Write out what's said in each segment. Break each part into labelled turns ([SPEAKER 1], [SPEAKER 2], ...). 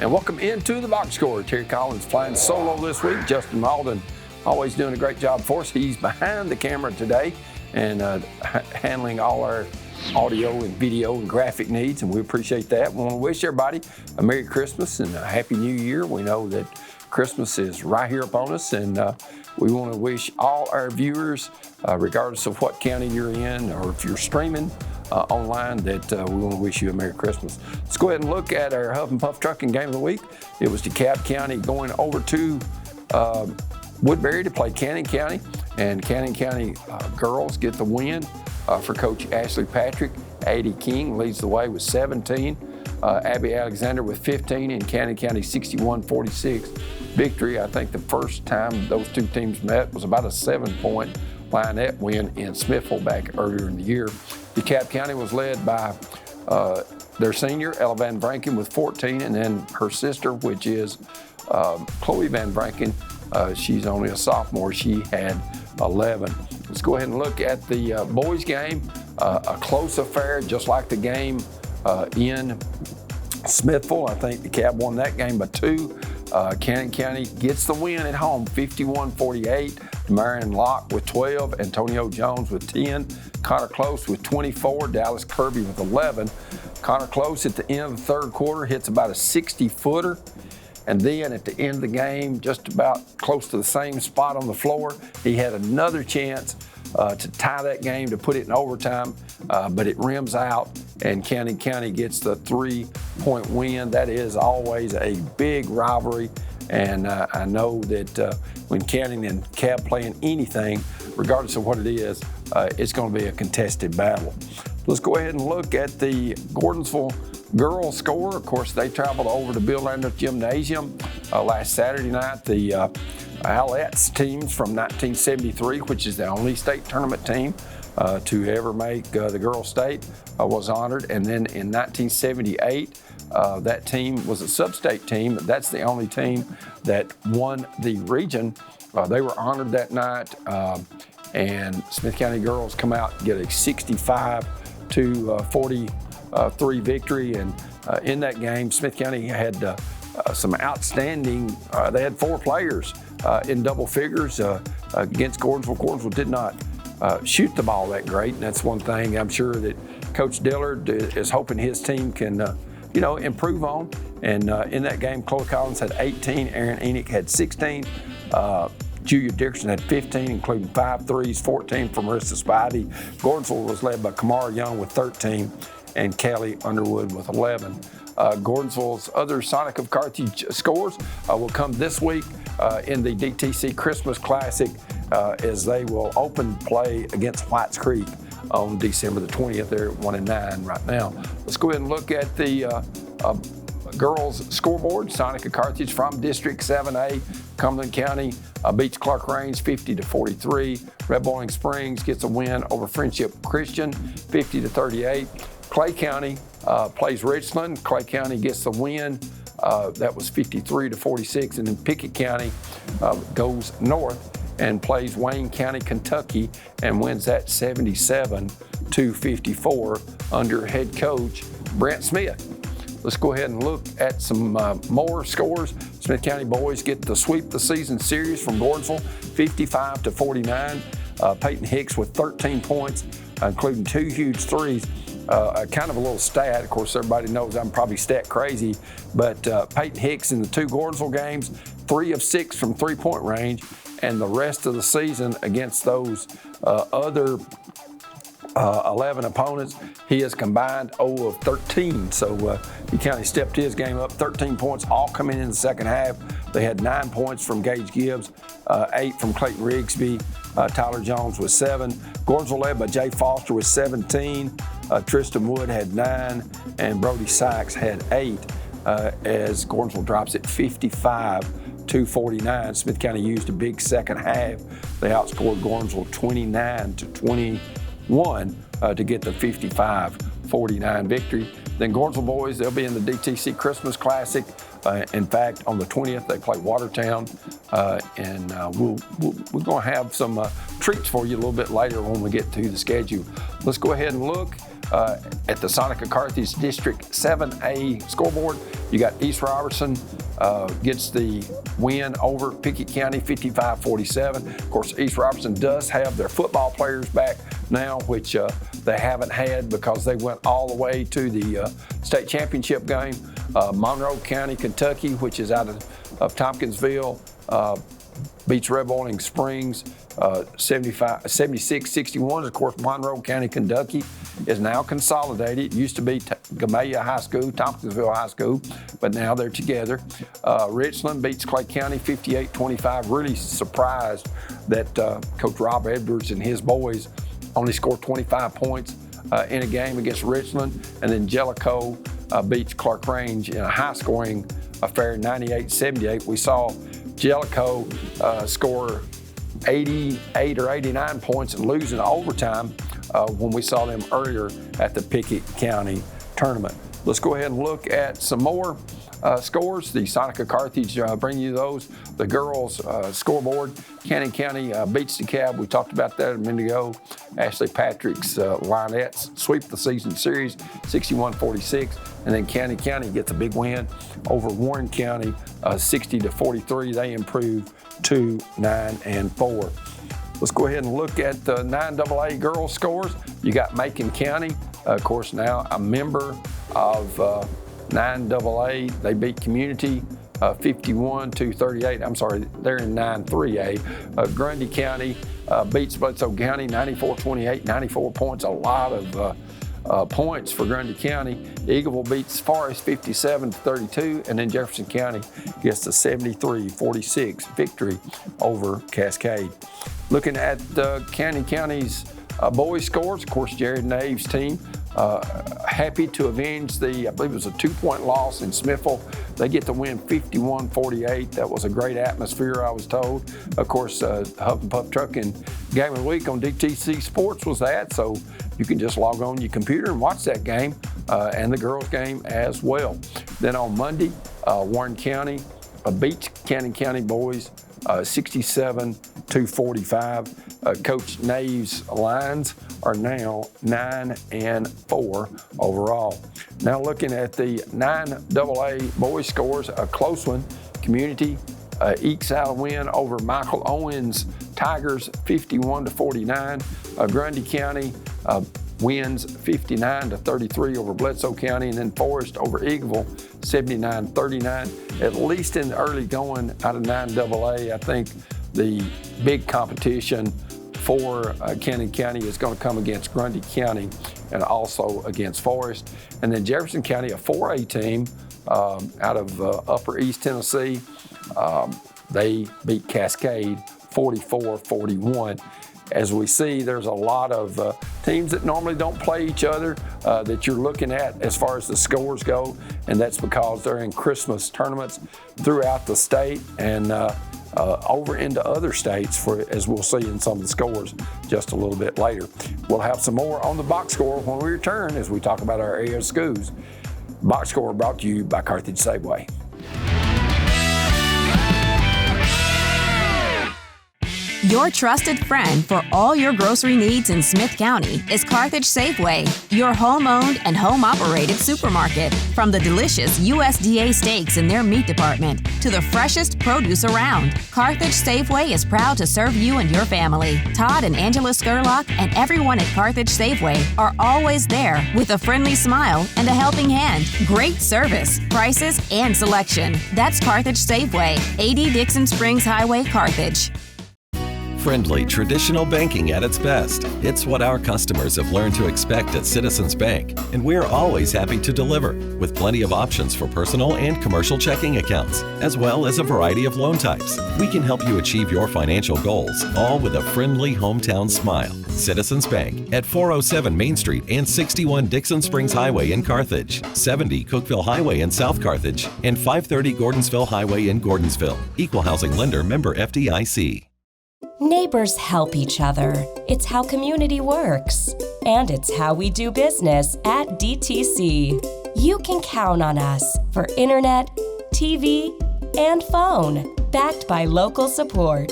[SPEAKER 1] And welcome into the box score. Terry Collins flying solo this week. Justin Malden always doing a great job for us. He's behind the camera today and handling all our audio and video and graphic needs, and we appreciate that. We want to wish everybody a Merry Christmas and a Happy New Year. We know that Christmas is right here upon us, and we want to wish all our viewers, regardless of what county you're in or if you're streaming online, that we want to wish you a Merry Christmas. Let's go ahead and look at our Huff and Puff Trucking Game of the Week. It was DeKalb County going over to Woodbury to play Cannon County, and Cannon County girls get the win for Coach Ashley Patrick. Addie King leads the way with 17. Abby Alexander with 15, and Cannon County 61-46 victory. I think the first time those two teams met was about a 7-point Lionette win in Smithville back earlier in the year. DeKalb County was led by their senior, Ella Van Branken, with 14, and then her sister, which is Chloe Van Branken. She's only a sophomore. She had 11. Let's go ahead and look at the boys game. A close affair, just like the game in Smithville. I think DeKalb won that game by 2. Cannon County gets the win at home, 51-48. Marion Locke with 12, Antonio Jones with 10, Connor Close with 24, Dallas Kirby with 11. Connor Close at the end of the third quarter hits about a 60-footer. And then at the end of the game, just about close to the same spot on the floor, he had another chance to tie that game, to put it in overtime, but it rims out, and Cannon County gets the 3-point win. That is always a big rivalry, and I know that when Cannon and DeKalb playing anything, regardless of what it is, it's going to be a contested battle. Let's go ahead and look at the Gordonsville girls score. Of course, they traveled over to Bill Landreth Gymnasium last Saturday night. The Owlettes teams from 1973, which is the only state tournament team to ever make the girls' state, was honored. And then in 1978, that team was a sub-state team. That's the only team that won the region. They were honored that night, and Smith County girls come out and get a 65-43 victory. And in that game, Smith County had some outstanding, they had 4 players in double figures against Gordonsville. Gordonsville did not shoot the ball that great, and that's one thing I'm sure that Coach Dillard is hoping his team can improve on. And in that game, Chloe Collins had 18, Aaron Enoch had 16, Julia Dickerson had 15, including 5 threes, 14 from Marissa Spivey. Gordonsville was led by Kamara Young with 13, and Kelly Underwood with 11. Gordonsville's other Sonic of Carthage scores will come this week in the DTC Christmas Classic as they will open play against Whites Creek on December the 20th. They're at 1-9 right now. Let's go ahead and look at the girls scoreboard. Sonic of Carthage from District 7A. Cumberland County beats Clark Range 50-43. Red Boiling Springs gets a win over Friendship Christian 50-38. Clay County plays Richland. Clay County gets the win. That was 53-46. And then Pickett County goes north and plays Wayne County, Kentucky, and wins that 77-54 under head coach Brent Smith. Let's go ahead and look at some more scores. Smith County boys get the sweep the season series from Gordonsville, 55-49. Peyton Hicks with 13 points, including 2 huge threes. Kind of a little stat. Of course, everybody knows I'm probably stat crazy, but Peyton Hicks in the 2 Gordonsville games, 3 of 6 from 3-point range, and the rest of the season against those other 11 opponents, he has combined 0 of 13. So he kind of stepped his game up. 13 points all coming in the second half. They had 9 points from Gage Gibbs, 8 from Clayton Rigsby. Tyler Jones with 7. Gordonsville led by Jay Foster with 17. Tristan Wood had 9, and Brody Sykes had 8 as Gordonsville drops it 55-49. Smith County used a big second half. They outscored Gordonsville 29-21 to get the 55-49 victory. Then Gordonsville boys, they'll be in the DTC Christmas Classic. In fact, on the 20th, they play Watertown, and we're going to have some treats for you a little bit later when we get to the schedule. Let's go ahead and look at the Seneca Carthage District 7A scoreboard, you got East Robertson gets the win over Pickett County 55-47. Of course, East Robertson does have their football players back now, which they haven't had because they went all the way to the state championship game. Monroe County, Kentucky, which is out of Tompkinsville, beats Red Boiling Springs 76-61. Of course, Monroe County, Kentucky is now consolidated. It used to be Gamaliel High School, Tompkinsville High School, but now they're together. Richland beats Clay County 58-25. Really surprised that Coach Rob Edwards and his boys only scored 25 points in a game against Richland. And then Jellicoe beats Clark Range in a high-scoring affair, 98-78. We saw Jellicoe score 88 or 89 points and lose in overtime when we saw them earlier at the Pickett County tournament. Let's go ahead and look at some more scores. The Seneca Carthage bring you those. The girls scoreboard, Cannon County beats DeKalb. We talked about that a minute ago. Ashley Patrick's Linettes sweep the season series 61-46. And then Cannon County gets a big win over Warren County 60-43. They improve to 9-4. Let's go ahead and look at the 9AA girls scores. You got Macon County, of course, now a member of 9AA. They beat Community 51-38. I'm sorry, they're in 9-3A. Grundy County beats Bledsoe County 94-28, 94 points, a lot of points for Grundy County. Eagleville beats Forest 57-32, and then Jefferson County gets the 73-46 victory over Cascade. Looking at Canyon County's boys scores, of course, Jared Nave's team happy to avenge the, I believe it was a 2-point loss in Smithville. They get the win 51-48. That was a great atmosphere, I was told. Of course, Huff and Puff Trucking Game of the Week on DTC Sports was that, so you can just log on your computer and watch that game and the girls' game as well. Then on Monday, Warren County beats Cannon County boys 67-45. Coach Nave's Lions are now 9-4 overall. Now looking at the 9AA boys scores, a close one. Community ekes out a win over Michael Owens Tigers 51-49. Grundy County wins 59-33 over Bledsoe County, and then Forest over Eagleville 79-39. At least in the early going out of 9AA, I think the big competition for Cannon County is going to come against Grundy County and also against Forest. And then Jefferson County, a 4A team out of Upper East Tennessee, they beat Cascade 44-41. As we see, there's a lot of teams that normally don't play each other that you're looking at as far as the scores go, and that's because they're in Christmas tournaments throughout the state and over into other states, as we'll see in some of the scores just a little bit later. We'll have some more on the box score when we return as we talk about our area schools. Box score brought to you by Carthage Safeway.
[SPEAKER 2] Your trusted friend for all your grocery needs in Smith County is Carthage Safeway, your home-owned and home-operated supermarket. From the delicious USDA steaks in their meat department to the freshest produce around, Carthage Safeway is proud to serve you and your family. Todd and Angela Skurlock and everyone at Carthage Safeway are always there with a friendly smile and a helping hand. Great service, prices, and selection. That's Carthage Safeway, 80 Dixon Springs Highway, Carthage.
[SPEAKER 3] Friendly, traditional banking at its best. It's what our customers have learned to expect at Citizens Bank, and we're always happy to deliver with plenty of options for personal and commercial checking accounts, as well as a variety of loan types. We can help you achieve your financial goals, all with a friendly hometown smile. Citizens Bank at 407 Main Street and 61 Dixon Springs Highway in Carthage, 70 Cookeville Highway in South Carthage, and 530 Gordonsville Highway in Gordonsville. Equal housing lender, member FDIC.
[SPEAKER 4] Neighbors help each other. It's how community works. And it's how we do business at DTC. You can count on us for internet, TV, and phone, backed by local support.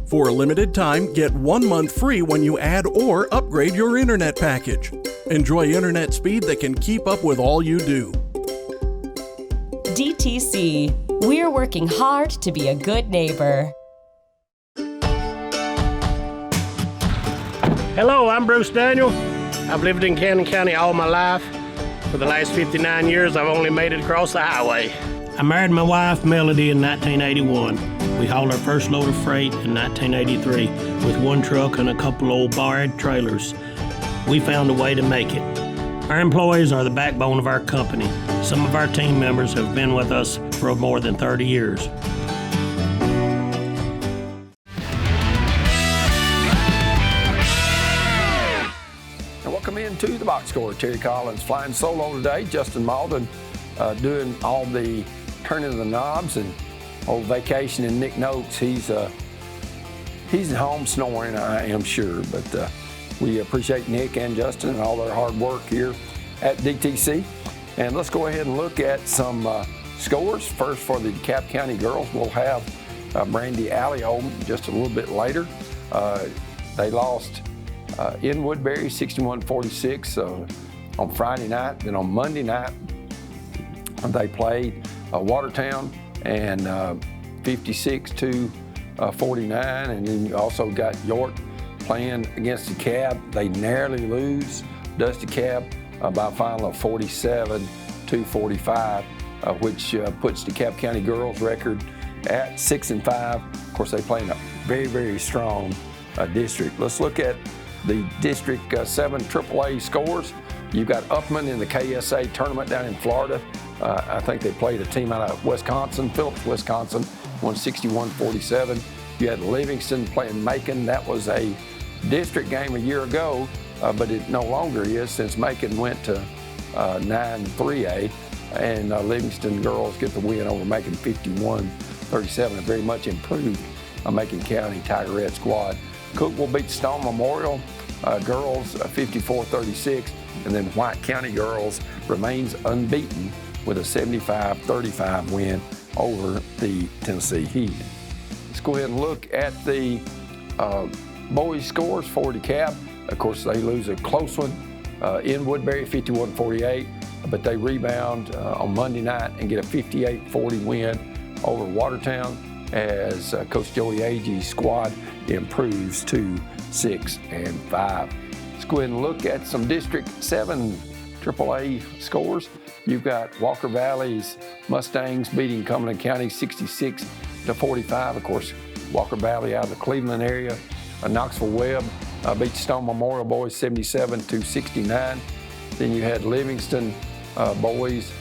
[SPEAKER 5] For a limited time, get 1 month free when you add or upgrade your internet package. Enjoy internet speed that can keep up with all you do.
[SPEAKER 4] DTC. We're working hard to be a good neighbor.
[SPEAKER 6] Hello, I'm Bruce Daniel. I've lived in Cannon County all my life. For the last 59 years, I've only made it across the highway. I married my wife, Melody, in 1981. We hauled our first load of freight in 1983 with one truck and a couple old barred trailers. We found a way to make it. Our employees are the backbone of our company. Some of our team members have been with us for more than 30 years.
[SPEAKER 1] Welcome into the box score. Terry Collins flying solo today. Justin Malden doing all the turning of the knobs and old vacation. And Nick Noakes, he's at home snoring, I am sure. But we appreciate Nick and Justin and all their hard work here at DTC. And let's go ahead and look at some scores. First, for the DeKalb County girls, we'll have Brandy Alley home just a little bit later. They lost in Woodbury 61-46 on Friday night. Then on Monday night, they played Watertown and 56-49. And then you also got York playing against DeKalb. They narrowly lose. Does DeKalb by a final of 47-45, which puts DeKalb County girls record at 6-5. Of course, they play in a very, very strong district. Let's look at the District 7 AAA scores. You've got Upman in the KSA tournament down in Florida. I think they played a team out of Wisconsin, Phillips, Wisconsin, won 61-47. You had Livingston playing Macon. That was a district game a year ago, but it no longer is since Macon went to 9-3A, and Livingston girls get the win over Macon 51-37, a very much improved Macon County Tigerette squad. Cook will beat Stone Memorial girls 54-36, and then White County girls remains unbeaten with a 75-35 win over the Tennessee Heat. Let's go ahead and look at the boys scores for DeKalb. Of course, they lose a close one in Woodbury 51-48, but they rebound on Monday night and get a 58-40 win over Watertown as Coach Joey Agee's squad improves to 6-5. Let's go ahead and look at some District 7 AAA scores. You've got Walker Valley's Mustangs beating Cumberland County 66-45. Of course, Walker Valley out of the Cleveland area. Knoxville Webb beats Stone Memorial boys 77-69. Then you had Livingston boys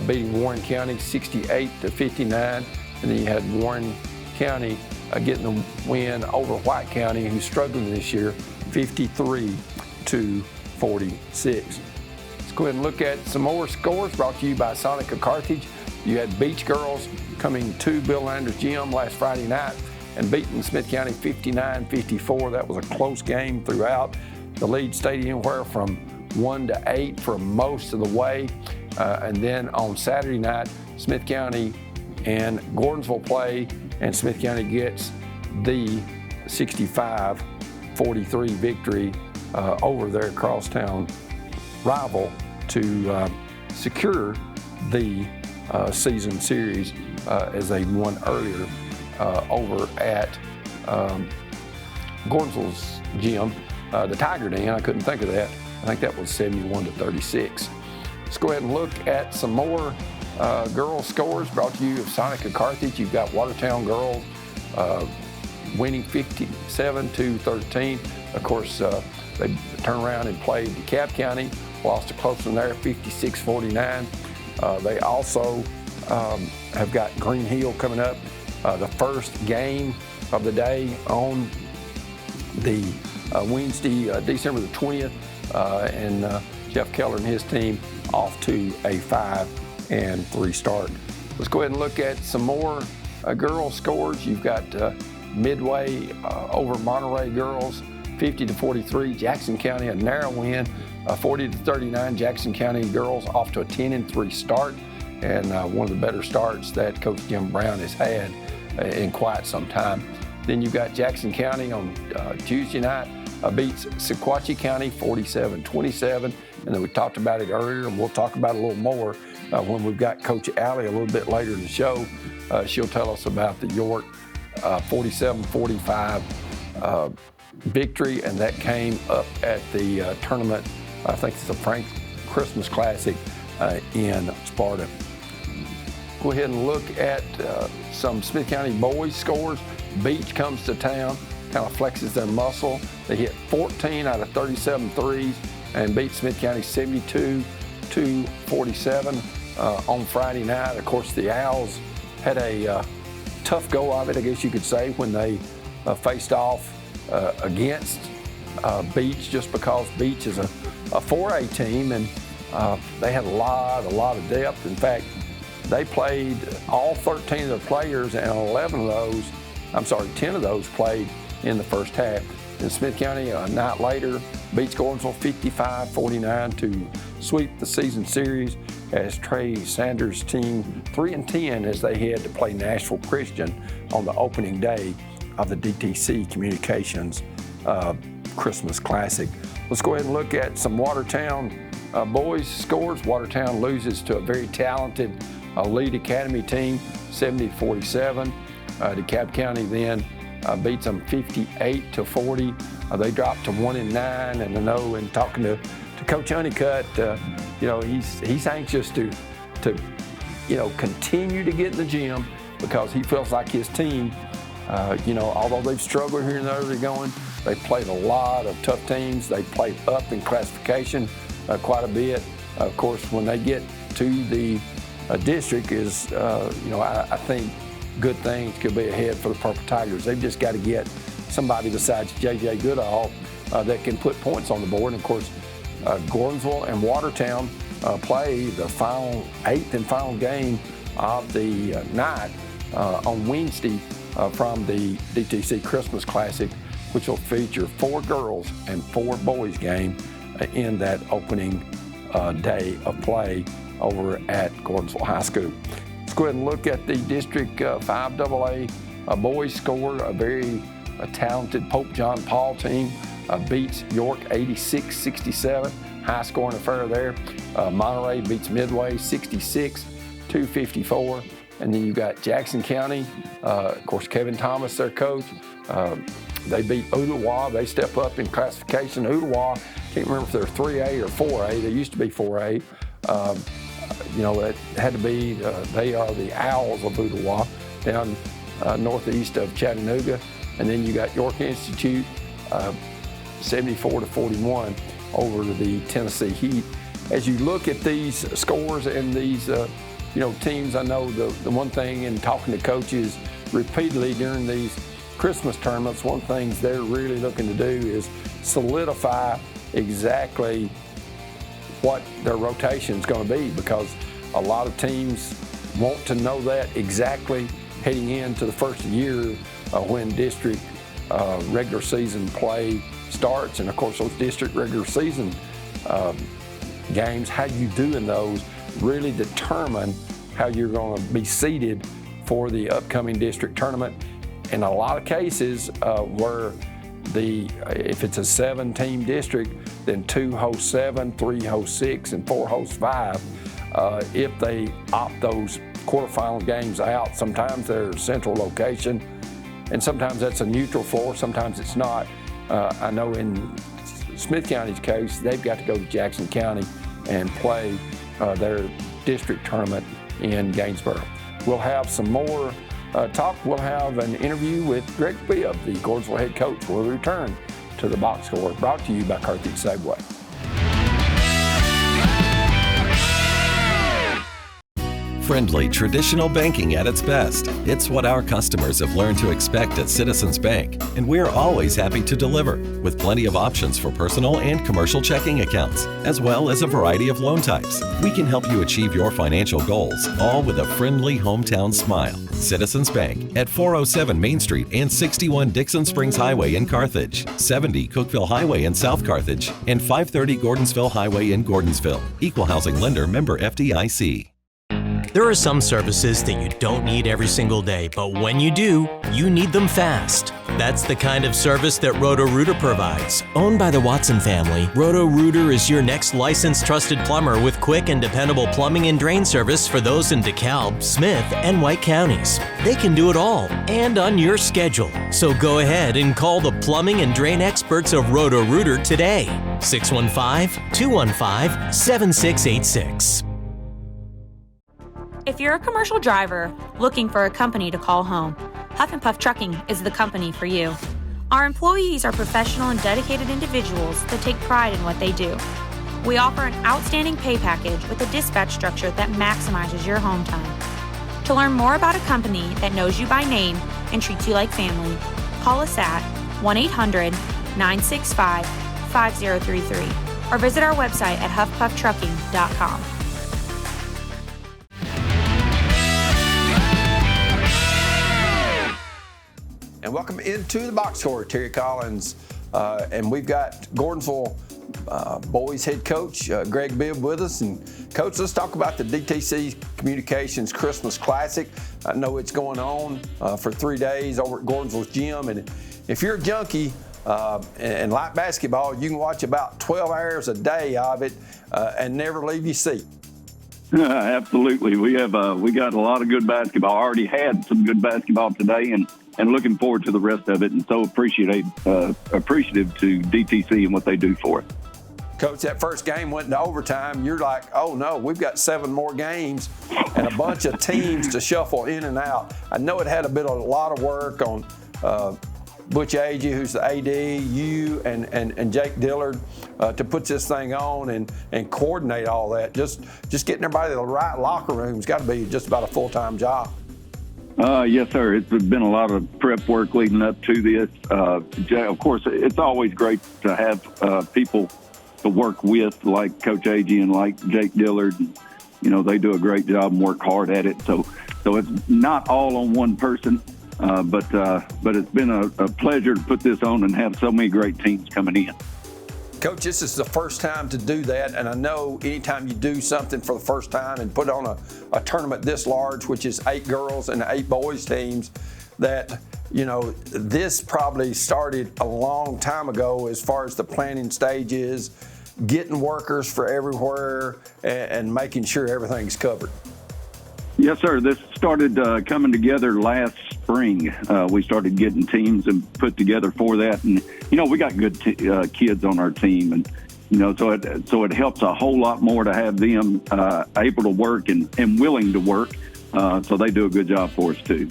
[SPEAKER 1] beating Warren County 68-59. And then you had Warren County getting the win over White County, who's struggling this year, 53-46. Let's go ahead and look at some more scores brought to you by Sonica Carthage. You had Beach girls coming to Bill Landers Gym last Friday night and beating Smith County 59-54. That was a close game throughout. The lead stayed anywhere from 1-8 for most of the way. And then on Saturday night, Smith County and Gordonsville play, and Smith County gets the 65-43 victory over their crosstown rival to secure the season series as they won earlier over at Gordonsville's gym. The Tiger Den, I couldn't think of that. I think that was 71-36. Let's go ahead and look at some more girls scores brought to you of Sonica Carthage. You've got Watertown girls winning 57-13. Of course, they turned around and played DeKalb County, lost a close one there, 56-49. They also have got Green Hill coming up. The first game of the day on the Wednesday, December the 20th, and Jeff Keller and his team off to a 5-3 start. Let's go ahead and look at some more girls scores. You've got Midway over Monterey girls, 50-43. Jackson County, a narrow win, 40-39. Jackson County girls off to a 10-3 start, and one of the better starts that Coach Jim Brown has had in quite some time. Then you've got Jackson County on Tuesday night beats Sequatchie County 47-27. And then we talked about it earlier, and we'll talk about it a little more when we've got Coach Allie a little bit later in the show. She'll tell us about the York 47-45 victory, and that came up at the tournament. I think it's the Frank Christmas Classic in Sparta. Go ahead and look at some Smith County boys scores. Beach comes to town, kind of flexes their muscle. They hit 14 out of 37 threes and beat Smith County 72-47 on Friday night. Of course, the Owls had a tough go of it, I guess you could say, when they faced off against Beach, just because Beach is a 4A team, and they had a lot of depth. In fact, they played all 13 of their players, and 10 of those played in the first half. In Smith County, a night later, beats Gordonsville 55-49 to sweep the season series as Trey Sanders' team 3-10 as they head to play Nashville Christian on the opening day of the DTC Communications Christmas Classic. Let's go ahead and look at some Watertown boys scores. Watertown loses to a very talented Lead Academy team, 70-47. DeKalb County then beats them 58-40. They dropped to 1-9 and 0. And talking to Coach Honeycutt, he's anxious to continue to get in the gym, because he feels like his team, although they've struggled here and there they're going, they played a lot of tough teams. They played up in classification quite a bit. Of course, when they get to the district I think good things could be ahead for the Purple Tigers. They've just got to get somebody besides J.J. Goodall that can put points on the board. And of course, Gordonsville and Watertown play the eighth and final game of the night on Wednesday from the DTC Christmas Classic, which will feature 4 girls and 4 boys game in that opening day of play over at Gordonsville High School. Let's go ahead and look at the District 5AA boys score. A very talented Pope John Paul team beats York 86-67. High scoring affair there. Monterey beats Midway 66-54. And then you got Jackson County. Of course, Kevin Thomas, their coach. They beat Ooltewah. They step up in classification. Ooltewah, can't remember if they're 3A or 4A. They used to be 4A. It had to be, they are the Owls of Ooltewah down northeast of Chattanooga. And then you got York Institute 74-41 over the Tennessee Heat. As you look at these scores and these teams, I know the one thing in talking to coaches repeatedly during these Christmas tournaments, one of the things they're really looking to do is solidify exactly what their rotation is going to be, because a lot of teams want to know that exactly heading into the first year when district regular season play starts. And of course, those district regular season games, how you do in those really determine how you're going to be seeded for the upcoming district tournament. In a lot of cases where if it's a 7-team district, then 2 host 7, 3 host 6, and 4 host 5. If they opt those quarterfinal games out, sometimes they're a central location, and sometimes that's a neutral floor, sometimes it's not. I know in Smith County's case, they've got to go to Jackson County and play their district tournament in Gainesboro. We'll have some more talk. We'll have an interview with Greg Bibb, the Gordonsville head coach. We'll return to the box score, brought to you by Carthage Safeway.
[SPEAKER 3] Friendly, traditional banking at its best. It's what our customers have learned to expect at Citizens Bank, and we're always happy to deliver, with plenty of options for personal and commercial checking accounts, as well as a variety of loan types. We can help you achieve your financial goals, all with a friendly hometown smile. Citizens Bank at 407 Main Street and 61 Dixon Springs Highway in Carthage, 70 Cookeville Highway in South Carthage, and 530 Gordonsville Highway in Gordonsville. Equal housing lender, member FDIC.
[SPEAKER 7] There are some services that you don't need every single day, but when you do, you need them fast. That's the kind of service that Roto-Rooter provides. Owned by the Watson family, Roto-Rooter is your next licensed trusted plumber with quick and dependable plumbing and drain service for those in DeKalb, Smith, and White counties. They can do it all and on your schedule. So go ahead and call the plumbing and drain experts of Roto-Rooter today. 615-215-7686.
[SPEAKER 8] If you're a commercial driver looking for a company to call home, Huff and Puff Trucking is the company for you. Our employees are professional and dedicated individuals that take pride in what they do. We offer an outstanding pay package with a dispatch structure that maximizes your home time. To learn more about a company that knows you by name and treats you like family, call us at 1-800-965-5033 or visit our website at huffpufftrucking.com.
[SPEAKER 1] And welcome into the box score, Terry Collins. And we've got Gordonsville boys head coach Greg Bibb with us. And Coach, let's talk about the DTC Communications Christmas Classic. I know it's going on for 3 days over at Gordonsville's gym. And if you're a junkie and like basketball, you can watch about 12 hours a day of it and never leave your seat.
[SPEAKER 9] Absolutely. We got a lot of good basketball. I already had some good basketball today and looking forward to the rest of it, and so appreciative to DTC and what they do for us.
[SPEAKER 1] Coach, that first game went into overtime. You're like, oh no, we've got 7 more games and a bunch of teams to shuffle in and out. I know it had a lot of work on Butch Agee, who's the AD, you and Jake Dillard to put this thing on and coordinate all that. Just getting everybody to the right locker room's got to be just about a full-time job.
[SPEAKER 9] Yes, sir. It's been a lot of prep work leading up to this. Of course, it's always great to have people to work with, like Coach Agee and like Jake Dillard. You know, they do a great job and work hard at it. So it's not all on one person, but it's been a pleasure to put this on and have so many great teams coming in.
[SPEAKER 1] Coach, this is the first time to do that, and I know anytime you do something for the first time and put on a tournament this large, which is 8 girls and 8 boys teams, that, you know, this probably started a long time ago as far as the planning stages, getting workers for everywhere, and making sure everything's covered.
[SPEAKER 9] Yes, sir. This started coming together last spring. We started getting teams and put together for that. And, you know, we got good kids on our team. And, you know, so it helps a whole lot more to have them able to work and willing to work. So they do a good job for us, too.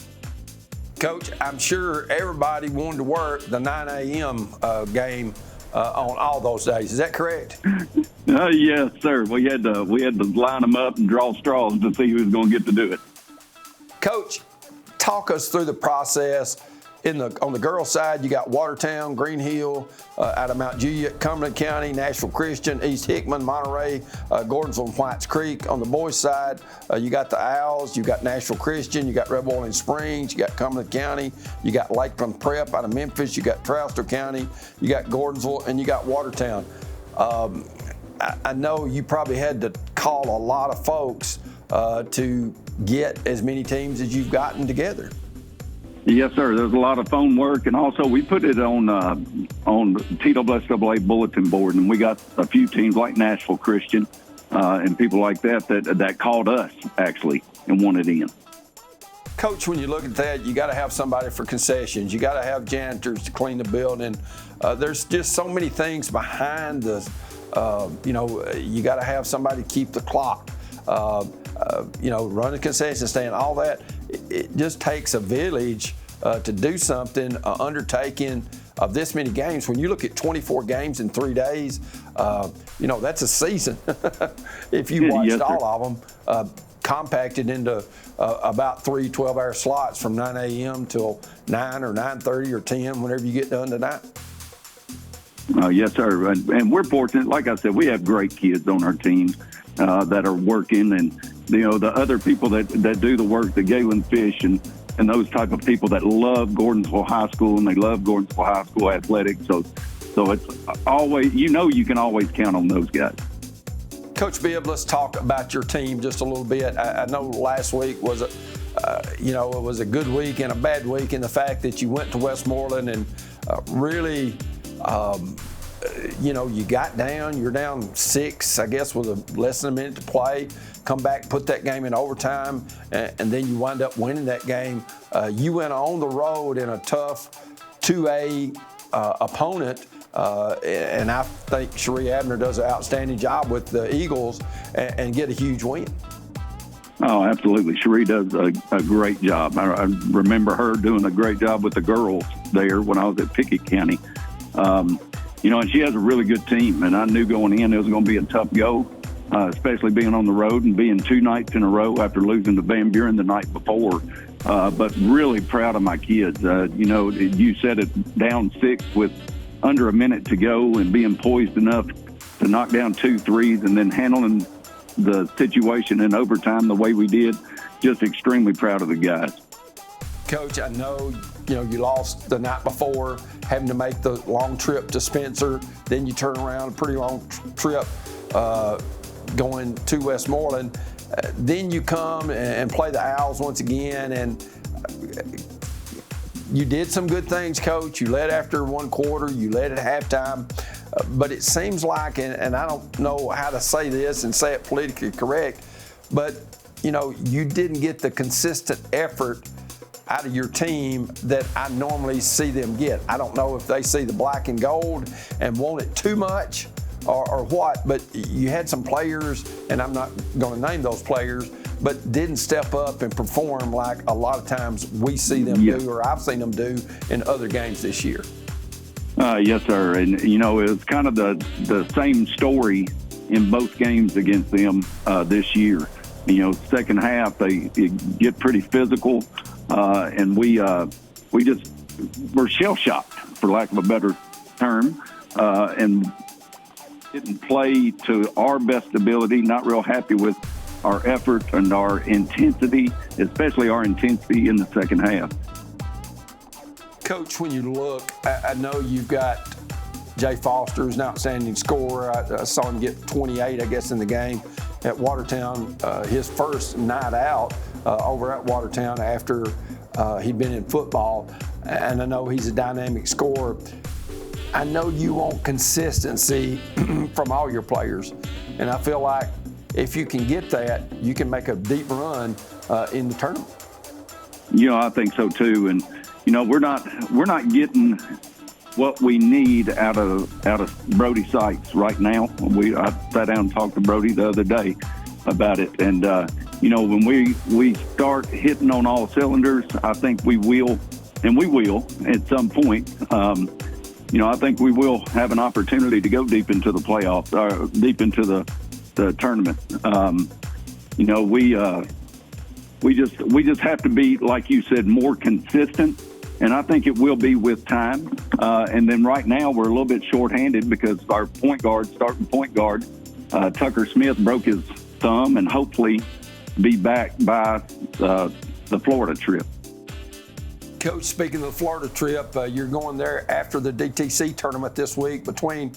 [SPEAKER 1] Coach, I'm sure everybody wanted to work the 9 a.m. Game on all those days. Is that correct?
[SPEAKER 9] Yes, sir. We had to line them up and draw straws to see who was going to get to do it.
[SPEAKER 1] Coach, talk us through the process. On the girls' side, you got Watertown, Green Hill, out of Mount Juliet, Cumberland County, Nashville Christian, East Hickman, Monterey, Gordonsville, and Whites Creek. On the boys' side, you got the Owls, you got Nashville Christian, you got Red Boiling Springs, you got Cumberland County, you got Lakeland Prep out of Memphis, you got Trowster County, you got Gordonsville, and you got Watertown. I know you probably had to call a lot of folks to get as many teams as you've gotten together.
[SPEAKER 9] Yes, sir. There's a lot of phone work, and also we put it on TSSAA bulletin board, and we got a few teams like Nashville Christian and people like that called us actually and wanted in.
[SPEAKER 1] Coach, when you look at that, you got to have somebody for concessions. You got to have janitors to clean the building. There's just so many things behind the. You got to have somebody to keep the clock. Run the concession stand, all that. It just takes a village to do something, undertaking of this many games. When you look at 24 games in 3 days, that's a season. If you watched all of them, compacted into about 3 12-hour slots from 9 a.m. till 9 or 9:30 or 10, whenever you get done tonight.
[SPEAKER 9] Yes, sir. And we're fortunate. Like I said, we have great kids on our team that are working, and the other people that do the work, the Galen Fish and those type of people that love Gordonsville High School, and they love Gordonsville High School athletics. So it's always, you can always count on those guys.
[SPEAKER 1] Coach Bibb, let's talk about your team just a little bit. I know last week was it was a good week and a bad week in the fact that you went to Westmoreland and really, you got down. You're down 6, I guess, with less than a minute to play. Come back, put that game in overtime, and then you wind up winning that game. You went on the road in a tough 2A opponent. And I think Cherie Abner does an outstanding job with the Eagles and get a huge win.
[SPEAKER 9] Oh, absolutely. Cherie does a great job. I remember her doing a great job with the girls there when I was at Pickett County. And she has a really good team, and I knew going in it was going to be a tough go, especially being on the road and being 2 nights in a row after losing to Van Buren the night before. But really proud of my kids. You said it, down 6 with under a minute to go and being poised enough to knock down 2 threes and then handling the situation in overtime the way we did. Just extremely proud of the guys.
[SPEAKER 1] Coach, I know you lost the night before, having to make the long trip to Spencer. Then you turn around, a pretty long trip going to Westmoreland. Then you come and play the Owls once again, and you did some good things, Coach. You led after 1 quarter. You led at halftime. But it seems like, and I don't know how to say this and say it politically correct, but, you didn't get the consistent effort out of your team that I normally see them get. I don't know if they see the black and gold and want it too much or what, but you had some players, and I'm not going to name those players, but didn't step up and perform like a lot of times we see them do, or I've seen them do in other games this year.
[SPEAKER 9] Yes, sir. And, it was kind of the same story in both games against them this year. Second half, they get pretty physical, and we just were shell-shocked, for lack of a better term, and didn't play to our best ability, not real happy with our effort and our intensity, especially our intensity in the second half.
[SPEAKER 1] Coach, when you look, I know you've got Jay Foster, who's an outstanding scorer. I saw him get 28, I guess, in the game at Watertown, his first night out over at Watertown after he'd been in football. And I know he's a dynamic scorer. I know you want consistency from all your players, and I feel like if you can get that, you can make a deep run in the tournament.
[SPEAKER 9] I think so too. And we're not getting what we need out of Brody Sykes right now. I sat down and talked to Brody the other day about it, and when we start hitting on all cylinders, I think we will, and we will at some point. I think we will have an opportunity to go deep into the playoffs, or deep into the tournament. We just have to be, like you said, more consistent, and I think it will be with time. And then right now we're a little bit shorthanded because our starting point guard, Tucker Smith, broke his thumb, and hopefully be back by the Florida trip.
[SPEAKER 1] Coach, speaking of the Florida trip, you're going there after the DTC tournament this week between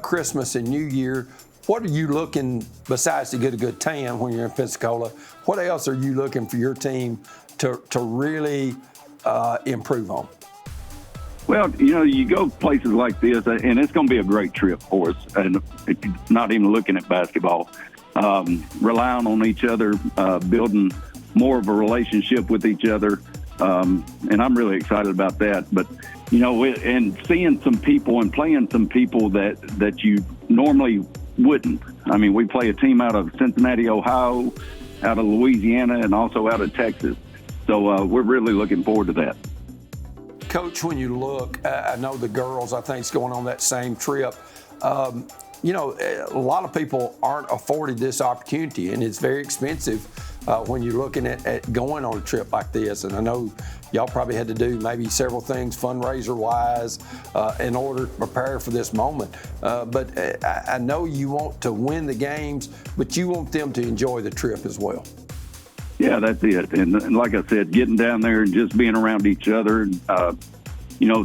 [SPEAKER 1] Christmas and New Year. What are you looking, besides to get a good tan when you're in Pensacola, what else are you looking for your team to really improve on?
[SPEAKER 9] Well, you go places like this, and it's going to be a great trip for us, and not even looking at basketball. Relying on each other, building more of a relationship with each other. And I'm really excited about that. But, and seeing some people and playing some people that you normally wouldn't. I mean, we play a team out of Cincinnati, Ohio, out of Louisiana, and also out of Texas. So we're really looking forward to that.
[SPEAKER 1] Coach, when you look, I know the girls, I think, is going on that same trip. A lot of people aren't afforded this opportunity, and it's very expensive when you're looking at going on a trip like this. And I know y'all probably had to do maybe several things fundraiser-wise in order to prepare for this moment. But I know you want to win the games, but you want them to enjoy the trip as well. Yeah,
[SPEAKER 9] that's it. And like I said, getting down there and just being around each other,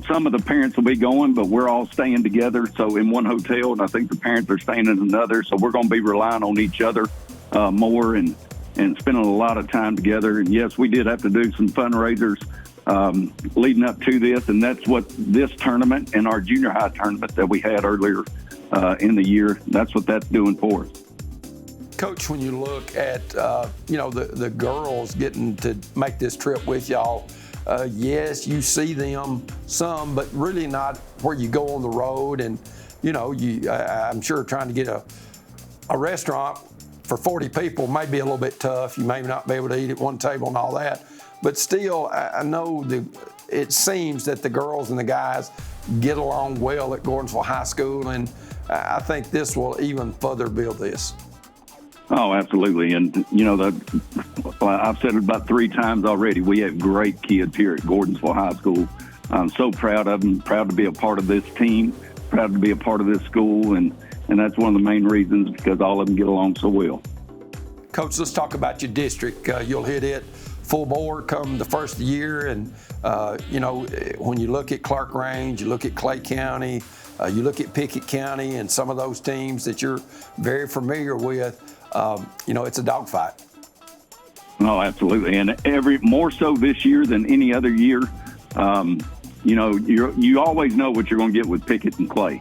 [SPEAKER 9] some of the parents will be going, but we're all staying together. So in one hotel, and I think the parents are staying in another. So we're going to be relying on each other more and spending a lot of time together. And yes, we did have to do some fundraisers leading up to this, and that's what this tournament and our junior high tournament that we had earlier in the year, that's what that's doing for us.
[SPEAKER 1] Coach, when you look at, the girls getting to make this trip with y'all, yes, you see them some, but really not where you go on the road. And, I'm sure trying to get a restaurant for 40 people may be a little bit tough. You may not be able to eat at one table and all that. But still, I know it seems that the girls and the guys get along well at Gordonsville High School, and I think this will even further build this.
[SPEAKER 9] Oh, absolutely. And, I've said it about 3 times already. We have great kids here at Gordonsville High School. I'm so proud of them, proud to be a part of this team, proud to be a part of this school, and that's one of the main reasons, because all of them get along so well.
[SPEAKER 1] Coach, let's talk about your district. You'll hit it full bore come the first of the year, and when you look at Clark Range, you look at Clay County, you look at Pickett County, and some of those teams that you're very familiar with, it's a dogfight.
[SPEAKER 9] Oh, absolutely, and more so this year than any other year. You always know what you're going to get with Pickett and Clay.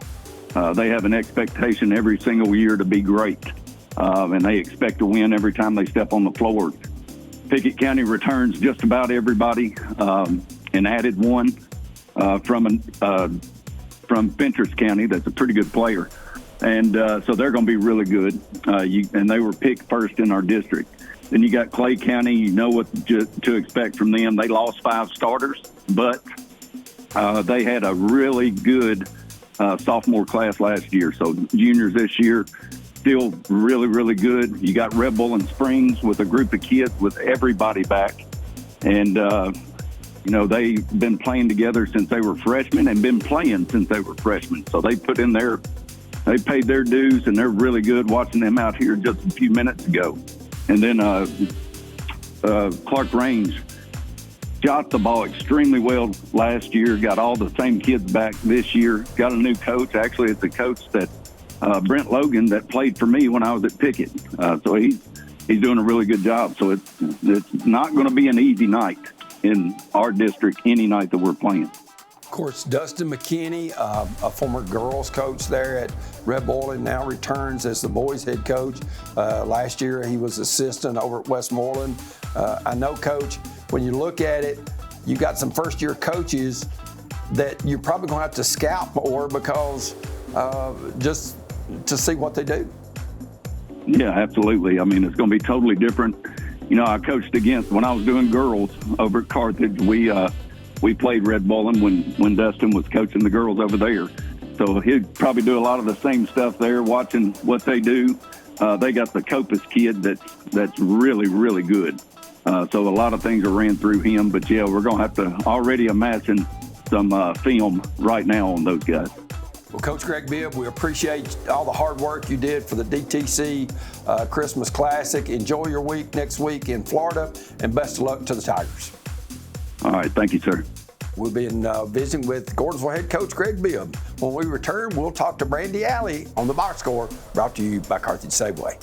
[SPEAKER 9] They have an expectation every single year to be great, and they expect to win every time they step on the floor. Pickett County returns just about everybody, and added one from Fentress County that's a pretty good player. And so they're going to be really good. And they were picked first in our district. Then you got Clay County. You know what to expect from them. They lost 5 starters, but they had a really good sophomore class last year. So juniors this year, still really, really good. You got Red Bull and Springs with a group of kids with everybody back. And, they've been playing together since they were freshmen and been playing since they were freshmen. So they paid their dues, and they're really good. Watching them out here just a few minutes ago. And then Clark Range shot the ball extremely well last year, got all the same kids back this year, got a new coach. Actually, it's a coach that Brent Logan that played for me when I was at Pickett. So he's doing a really good job. So it's not going to be an easy night in our district any night that we're playing.
[SPEAKER 1] Of course, Dustin McKinney, a former girls coach there at Red Bull, and now returns as the boys head coach. Last year he was assistant over at Westmoreland. I know, Coach, when you look at it, you got some first-year coaches that you're probably going to have to scout more because just to see what they do.
[SPEAKER 9] Yeah, absolutely. I mean, it's going to be totally different. I coached against, when I was doing girls over at Carthage, we played Red Bull when Dustin was coaching the girls over there. So he'd probably do a lot of the same stuff there, watching what they do. They got the Copus kid that's really, really good. So a lot of things are ran through him. But, yeah, we're going to have to already imagine some film right now on those guys.
[SPEAKER 1] Well, Coach Greg Bibb, we appreciate all the hard work you did for the DTC Christmas Classic. Enjoy your week next week in Florida, and best of luck to the Tigers.
[SPEAKER 9] All right. Thank you, sir.
[SPEAKER 1] We've been visiting with Gordonsville head coach Greg Bibb. When we return, we'll talk to Brandy Alley on the Box Score, brought to you by Carthage Safeway.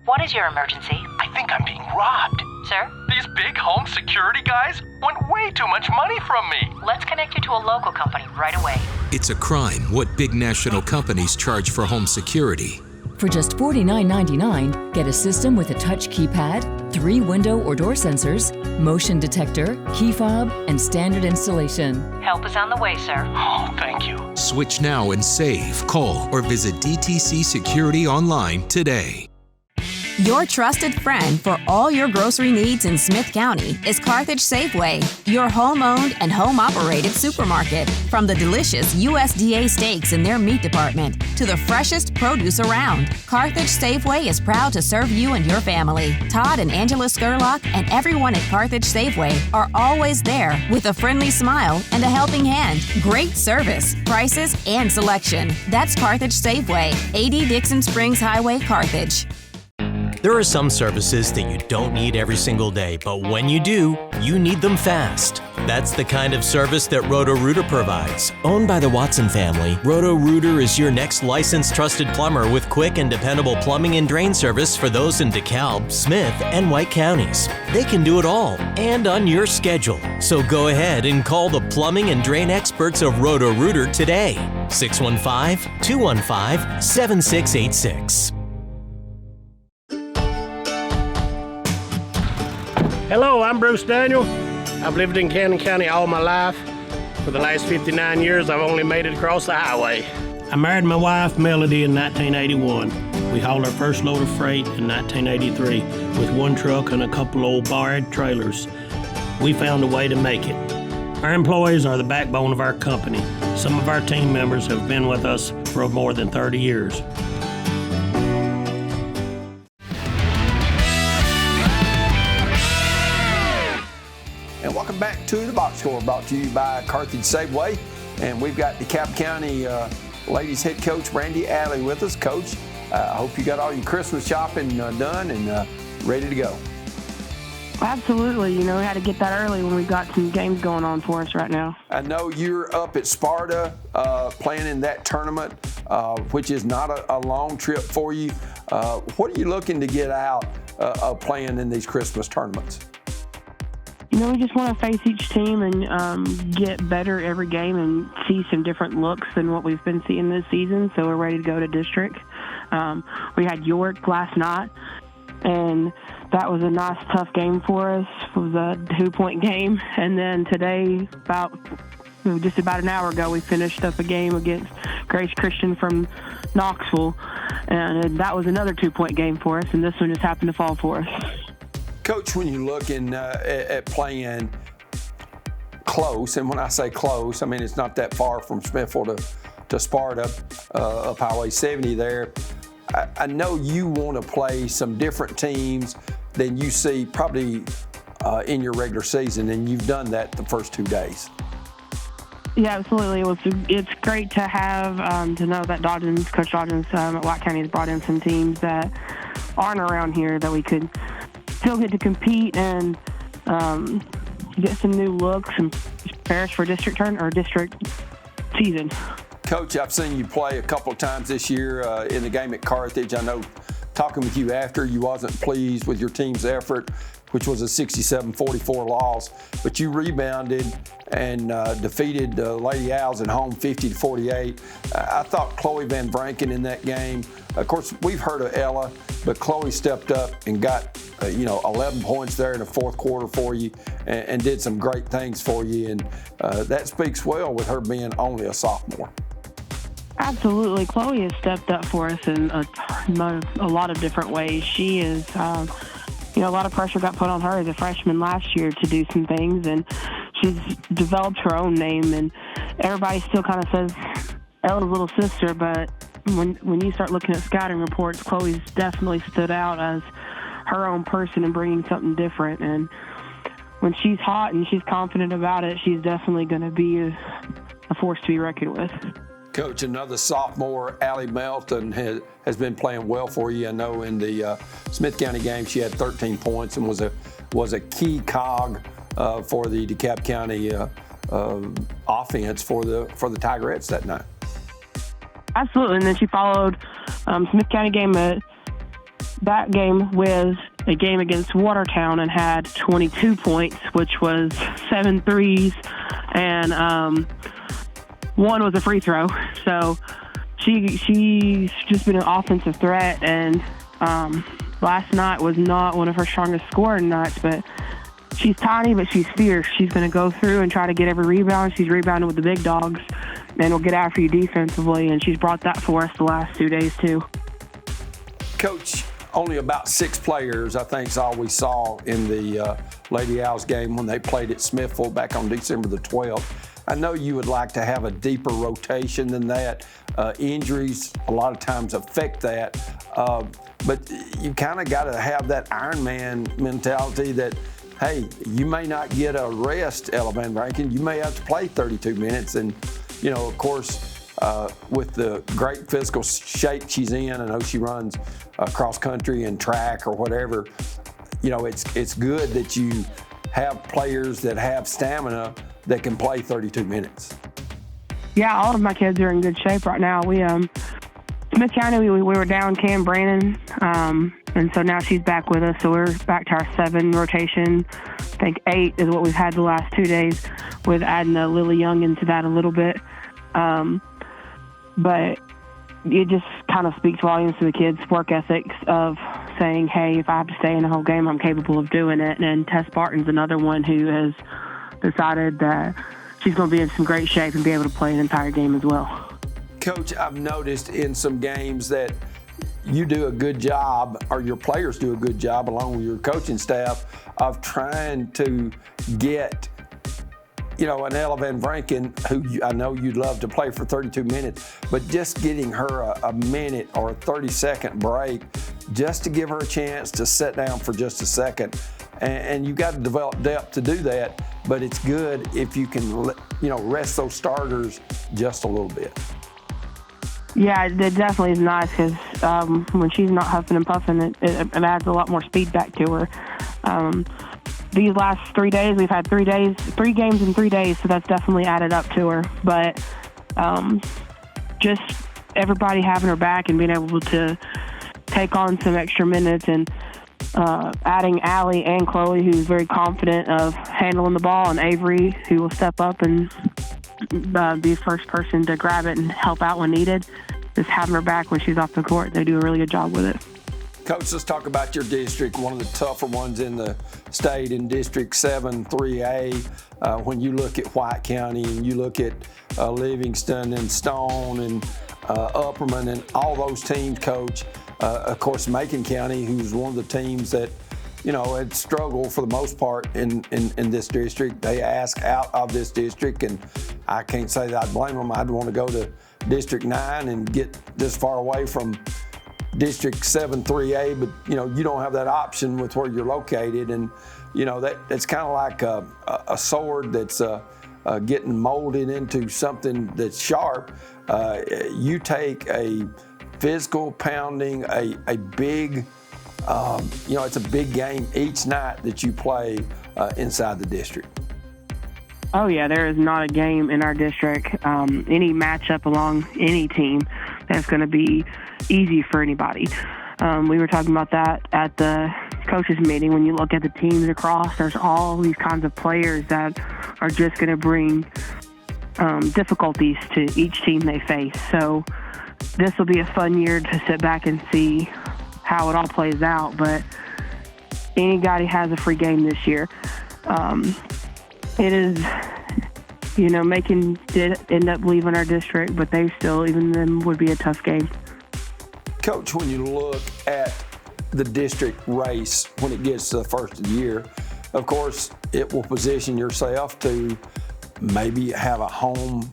[SPEAKER 10] What is your emergency?
[SPEAKER 11] I think I'm being robbed.
[SPEAKER 10] Sir?
[SPEAKER 11] These big home security guys want way too much money from me.
[SPEAKER 10] Let's connect you to a local company right away.
[SPEAKER 12] It's a crime what big national companies charge for home security.
[SPEAKER 13] For just $49.99, get a system with a touch keypad, 3 window or door sensors, motion detector, key fob, and standard installation.
[SPEAKER 10] Help is on the way, sir.
[SPEAKER 11] Oh, thank you.
[SPEAKER 12] Switch now and save. Call or visit DTC Security online today.
[SPEAKER 2] Your trusted friend for all your grocery needs in Smith County is Carthage Safeway, your home-owned and home-operated supermarket. From the delicious USDA steaks in their meat department to the freshest produce around, Carthage Safeway is proud to serve you and your family. Todd and Angela Skurlock and everyone at Carthage Safeway are always there with a friendly smile and a helping hand. Great service, prices, and selection. That's Carthage Safeway, 80 Dixon Springs Highway, Carthage.
[SPEAKER 7] There are some services that you don't need every single day, but when you do, you need them fast. That's the kind of service that Roto-Rooter provides. Owned by the Watson family, Roto-Rooter is your next licensed trusted plumber with quick and dependable plumbing and drain service for those in DeKalb, Smith, and White counties. They can do it all and on your schedule. So go ahead and call the plumbing and drain experts of Roto-Rooter today. 615-215-7686.
[SPEAKER 6] Hello, I'm Bruce Daniel. I've lived in Cannon County all my life. For the last 59 years, I've only made it across the highway. I married my wife, Melody, in 1981. We hauled our first load of freight in 1983 with one truck and a couple old barred trailers. We found a way to make it. Our employees are the backbone of our company. Some of our team members have been with us for more than 30 years.
[SPEAKER 1] And welcome back to the Box Score, brought to you by Carthage Safeway. And we've got DeKalb County ladies head coach Brandy Alley with us. Coach, I hope you got all your Christmas shopping done and ready to go.
[SPEAKER 14] Absolutely. You know, we had to get that early when we've got some games going on for us right now.
[SPEAKER 1] I know you're up at Sparta playing in that tournament, which is not a long trip for you. What are you looking to get out of playing in these Christmas tournaments?
[SPEAKER 14] You know, we just want to face each team and get better every game and see some different looks than what we've been seeing this season. So we're ready to go to district. We had York last night, and that was a nice, tough game for us. It was a 2-point game. And then today, just about an hour ago, we finished up a game against Grace Christian from Knoxville, and that was another 2-point game for us, and this one just happened to fall for us.
[SPEAKER 1] Coach, when you're looking at playing close, and when I say close, I mean it's not that far from Smithville to Sparta, up Highway 70 there, I know you want to play some different teams than you see probably in your regular season, and you've done that the first 2 days.
[SPEAKER 14] Yeah, absolutely. It's great to have, to know that Coach Dodgens at White County has brought in some teams that aren't around here that we could still get to compete and get some new looks and prepare us for district season.
[SPEAKER 1] Coach, I've seen you play a couple of times this year in the game at Carthage. I know talking with you after, you wasn't pleased with your team's effort, which was a 67-44 loss, but you rebounded and defeated Lady Owls at home 50-48. I thought Chloe Van Branken in that game. Of course, we've heard of Ella, but Chloe stepped up and got 11 points there in the fourth quarter for you and did some great things for you, and that speaks well with her being only a sophomore.
[SPEAKER 14] Absolutely. Chloe has stepped up for us in a lot of different ways. She is, a lot of pressure got put on her as a freshman last year to do some things, and she's developed her own name, and everybody still kind of says Ella's little sister, but when you start looking at scouting reports, Chloe's definitely stood out as her own person and bringing something different. And when she's hot and she's confident about it, she's definitely going to be a force to be reckoned with.
[SPEAKER 1] Coach, another sophomore, Allie Melton, has been playing well for you. I know in the Smith County game she had 13 points and was a key cog for the DeKalb County offense for the Tigerettes that night.
[SPEAKER 14] Absolutely, and then she followed Smith County game that game with a game against Watertown and had 22 points, which was 7 threes, and one was a free throw. So she's just been an offensive threat, and last night was not one of her strongest scoring nights, but she's tiny, but she's fierce. She's going to go through and try to get every rebound. She's rebounding with the big dogs and will get after you defensively, and she's brought that for us the last 2 days too.
[SPEAKER 1] Coach, only about 6 players, I think, is all we saw in the Lady Owls game when they played at Smithville back on December the 12th. I know you would like to have a deeper rotation than that. Injuries a lot of times affect that, but you kind of got to have that Iron Man mentality that, hey, you may not get a rest, Ella Van Branken. You may have to play 32 minutes, and of course, with the great physical shape she's in. I know she runs cross country and track or whatever. You know, it's good that you have players that have stamina that can play 32 minutes.
[SPEAKER 14] Yeah, all of my kids are in good shape right now. We Smith County, we were down Cam Brannon, and so now she's back with us. So we're back to our 7 rotation. I think 8 is what we've had the last 2 days, with adding a Lily Young into that a little bit. But it just kind of speaks volumes to the kids' work ethics of saying, hey, if I have to stay in the whole game, I'm capable of doing it. And Tess Barton's another one who has decided that she's going to be in some great shape and be able to play an entire game as well.
[SPEAKER 1] Coach, I've noticed in some games that you do a good job, or your players do a good job along with your coaching staff, of trying to get, you know, an Ella Van Vranken, who I know you'd love to play for 32 minutes, but just getting her a minute or a 30-second break just to give her a chance to sit down for just a second. And you got to develop depth to do that, but it's good if you can, you know, rest those starters just a little bit.
[SPEAKER 14] Yeah, it definitely is nice because when she's not huffing and puffing, it adds a lot more speed back to her. These last 3 days, we've had 3 games in 3 days, so that's definitely added up to her. But just everybody having her back and being able to take on some extra minutes, and adding Allie and Chloe, who's very confident of handling the ball, and Avery, who will step up and be the first person to grab it and help out when needed. Just having her back when she's off the court, they do a really good job with it.
[SPEAKER 1] Coach, let's talk about your district, one of the tougher ones in the state, in District 7, 3A. When you look at White County and you look at Livingston and Stone and Upperman and all those teams, Coach, of course, Macon County, who's one of the teams that, you know, had struggled for the most part in this district. They ask out of this district, and I can't say that I'd blame them. I'd want to go to District 9 and get this far away from District 7, 3A, but, you know, you don't have that option with where you're located. And, you know, it's kind of like a sword that's getting molded into something that's sharp. You take a physical pounding, a big, you know, it's a big game each night that you play inside the district.
[SPEAKER 14] Oh, yeah, there is not a game in our district, any matchup along any team that's going to be easy for anybody. We were talking about that at the coaches meeting. When you look at the teams across, there's all these kinds of players that are just going to bring difficulties to each team they face. So this will be a fun year to sit back and see how it all plays out. But anybody has a free game this year. It is, you know, Macon did end up leaving our district, but they still, even then, would be a tough game.
[SPEAKER 1] Coach, when you look at the district race when it gets to the first of the year, of course, it will position yourself to maybe have a home,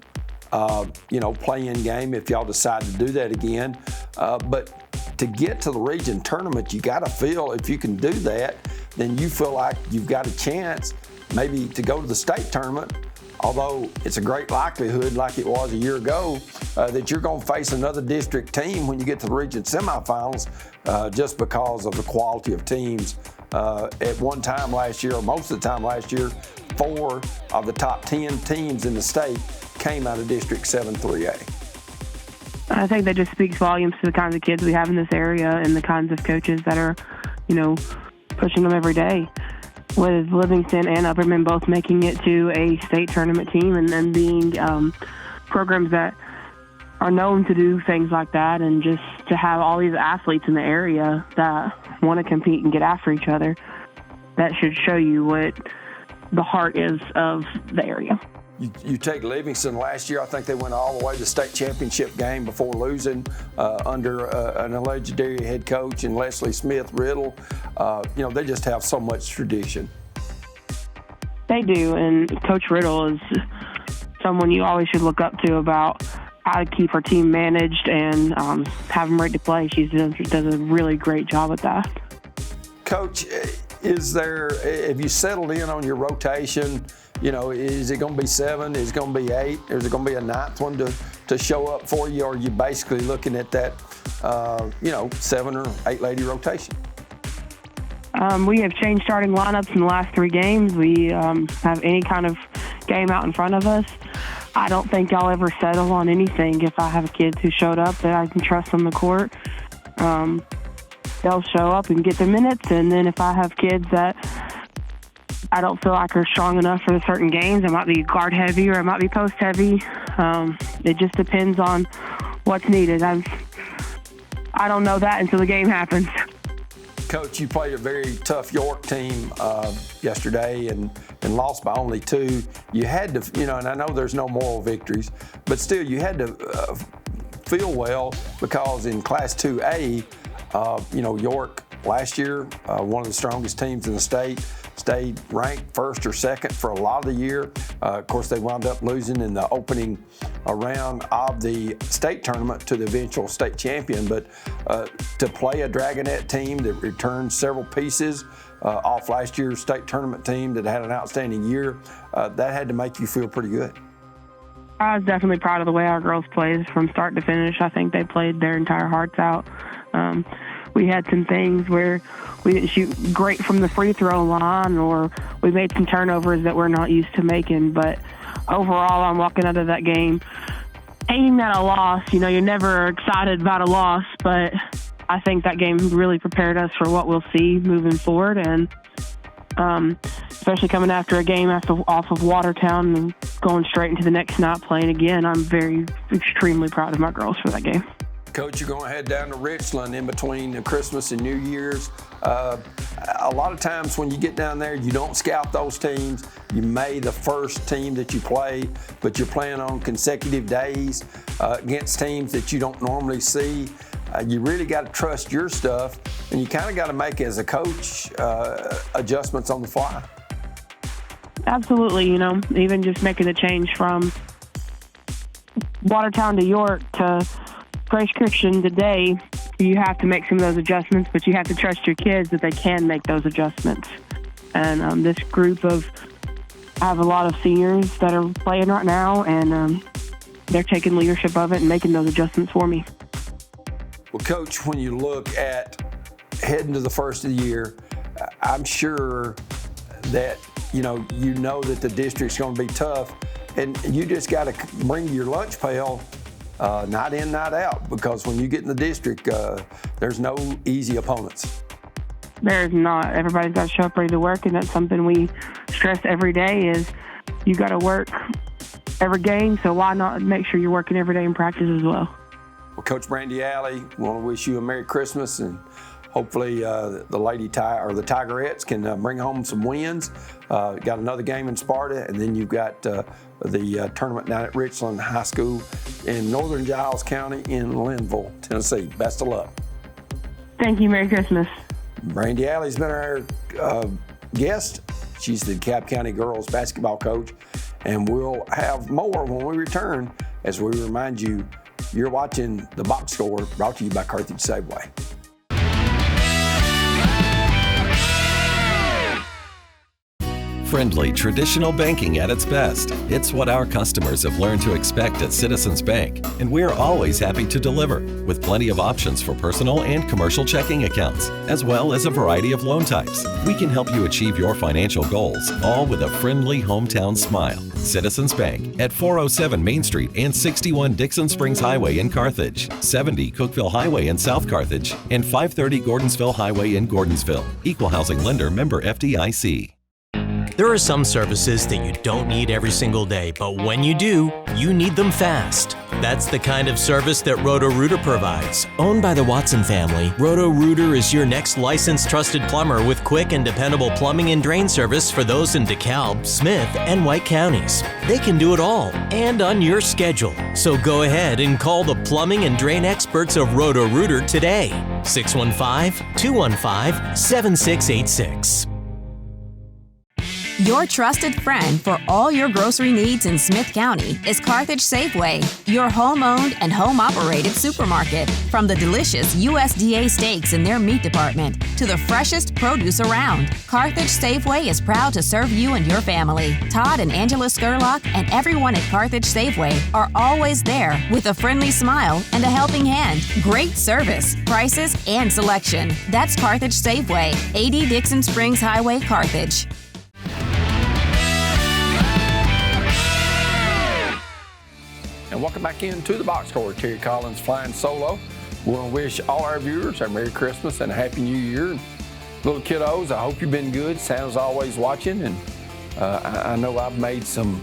[SPEAKER 1] you know, play-in game if y'all decide to do that again. But to get to the region tournament, you got to feel if you can do that, then you feel like you've got a chance maybe to go to the state tournament, although it's a great likelihood, like it was a year ago, that you're going to face another district team when you get to the region semifinals, just because of the quality of teams. At one time last year, or most of the time last year, 4 of the top 10 teams in the state came out of District 7 3A.
[SPEAKER 14] I think that just speaks volumes to the kinds of kids we have in this area and the kinds of coaches that are, you know, pushing them every day. With Livingston and Upperman both making it to a state tournament team, and then being programs that are known to do things like that, and just to have all these athletes in the area that want to compete and get after each other, that should show you what the heart is of the area.
[SPEAKER 1] You take Livingston last year, I think they went all the way to the state championship game before losing under an legendary head coach and Leslie Smith Riddle. You know, they just have so much tradition.
[SPEAKER 14] They do, and Coach Riddle is someone you always should look up to about how to keep her team managed and have them ready to play. She does a really great job at that.
[SPEAKER 1] Coach, have you settled in on your rotation? You know, is it going to be 7? Is it going to be 8? Or is it going to be a 9th one to show up for you, or are you basically looking at that, 7 or 8 lady rotation?
[SPEAKER 14] We have changed starting lineups in the last 3 games. We have any kind of game out in front of us. I don't think I'll ever settle on anything. If I have kids who showed up that I can trust on the court, they'll show up and get their minutes. And then if I have kids that I don't feel like are strong enough for the certain games, I might be guard heavy or I might be post heavy. It just depends on what's needed. I don't know that until the game happens.
[SPEAKER 1] Coach, you played a very tough York team yesterday and lost by only 2. You had to, and I know there's no moral victories, but still you had to feel well, because in Class 2A, York last year, one of the strongest teams in the state, stayed ranked 1st or 2nd for a lot of the year. Of course, they wound up losing in the opening round of the state tournament to the eventual state champion. But to play a Dragonette team that returned several pieces off last year's state tournament team that had an outstanding year, that had to make you feel pretty good.
[SPEAKER 14] I was definitely proud of the way our girls played from start to finish. I think they played their entire hearts out. We had some things where we didn't shoot great from the free throw line, or we made some turnovers that we're not used to making. But overall, I'm walking out of that game aiming at a loss. You're never excited about a loss, but I think that game really prepared us for what we'll see moving forward. And especially coming after a game off of Watertown and going straight into the next night playing again, I'm extremely proud of my girls for that game.
[SPEAKER 1] Coach, you're going to head down to Richland in between Christmas and New Year's. A lot of times when you get down there, you don't scout those teams. You may the first team that you play, but you're playing on consecutive days against teams that you don't normally see. You really got to trust your stuff, and you kind of got to make, as a coach, adjustments on the fly.
[SPEAKER 14] Absolutely, even just making the change from Watertown to York to Grace Christian today, you have to make some of those adjustments, but you have to trust your kids that they can make those adjustments. And this group I have a lot of seniors that are playing right now, and they're taking leadership of it and making those adjustments for me.
[SPEAKER 1] Well, Coach, when you look at heading to the first of the year, I'm sure that you know that the district's going to be tough, and you just got to bring your lunch pail night in, night out, because when you get in the district, there's no easy opponents.
[SPEAKER 14] There's not. Everybody's got to show up ready to work, and that's something we stress every day is you got to work every game, so why not make sure you're working every day in practice as well.
[SPEAKER 1] Well, Coach Brandy Alley, we want to wish you a Merry Christmas, and hopefully the Tigerettes can bring home some wins. Got another game in Sparta, and then you've got the tournament down at Richland High School in Northern Giles County in Linville, Tennessee. Best of luck.
[SPEAKER 14] Thank you. Merry Christmas.
[SPEAKER 1] Brandy Alley's been our guest. She's the DeKalb County girls basketball coach, and we'll have more when we return as we remind you you're watching The Box Score, brought to you by Carthage Safeway.
[SPEAKER 3] Friendly, traditional banking at its best. It's what our customers have learned to expect at Citizens Bank, and we're always happy to deliver, with plenty of options for personal and commercial checking accounts, as well as a variety of loan types. We can help you achieve your financial goals, all with a friendly hometown smile. Citizens Bank at 407 Main Street and 61 Dixon Springs Highway in Carthage, 70 Cookeville Highway in South Carthage, and 530 Gordonsville Highway in Gordonsville. Equal housing lender, member FDIC.
[SPEAKER 7] There are some services that you don't need every single day, but when you do, you need them fast. That's the kind of service that Roto-Rooter provides. Owned by the Watson family, Roto-Rooter is your next licensed trusted plumber with quick and dependable plumbing and drain service for those in DeKalb, Smith, and White counties. They can do it all and on your schedule. So go ahead and call the plumbing and drain experts of Roto-Rooter today. 615-215-7686.
[SPEAKER 2] Your trusted friend for all your grocery needs in Smith County is Carthage Safeway, your home-owned and home-operated supermarket. From the delicious USDA steaks in their meat department to the freshest produce around, Carthage Safeway is proud to serve you and your family. Todd and Angela Skurlock and everyone at Carthage Safeway are always there with a friendly smile and a helping hand. Great service, prices, and selection. That's Carthage Safeway, 80 Dixon Springs Highway, Carthage.
[SPEAKER 1] And welcome back into the box score. Terry Collins flying solo. We want to wish all our viewers a Merry Christmas and a Happy New Year. Little kiddos, I hope you've been good. Santa's always watching, and I know I've made some